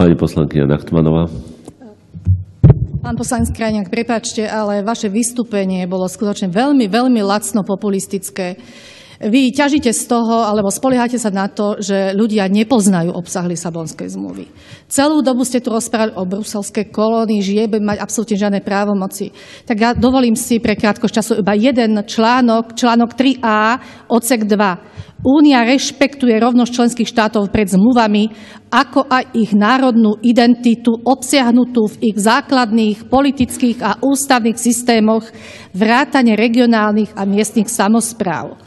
Pani poslankyňa Nachtmanová. Pán poslanec Krajniak, prepáčte, ale vaše vystúpenie bolo skutočne veľmi, veľmi lacno populistické. Vy ťažíte z toho, alebo spoliehate sa na to, že ľudia nepoznajú obsah Lisabonskej zmluvy. Celú dobu ste tu rozprávali o bruselskej kolónii, že bude mať absolútne žiadne právomoci. Tak ja dovolím si pre krátkosť času iba jeden článok 3a, odsek 2. Únia rešpektuje rovnosť členských štátov pred zmluvami, ako aj ich národnú identitu obsiahnutú v ich základných politických a ústavných systémoch vrátane regionálnych a miestnych samospráv.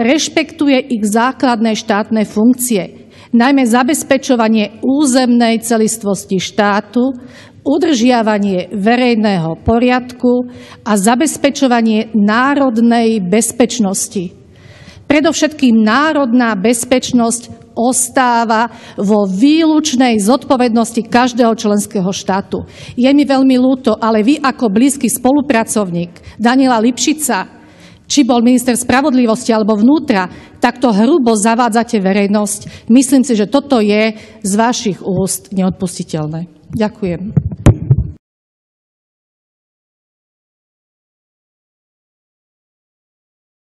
Rešpektuje ich základné štátne funkcie, najmä zabezpečovanie územnej celistvosti štátu, udržiavanie verejného poriadku a zabezpečovanie národnej bezpečnosti. Predovšetkým národná bezpečnosť ostáva vo výlučnej zodpovednosti každého členského štátu. Je mi veľmi ľúto, ale vy ako blízky spolupracovník Daniela Lipšica, či bol minister spravodlivosti alebo vnútra, takto hrubo zavádzate verejnosť. Myslím si, že toto je z vašich úst neodpustiteľné. Ďakujem.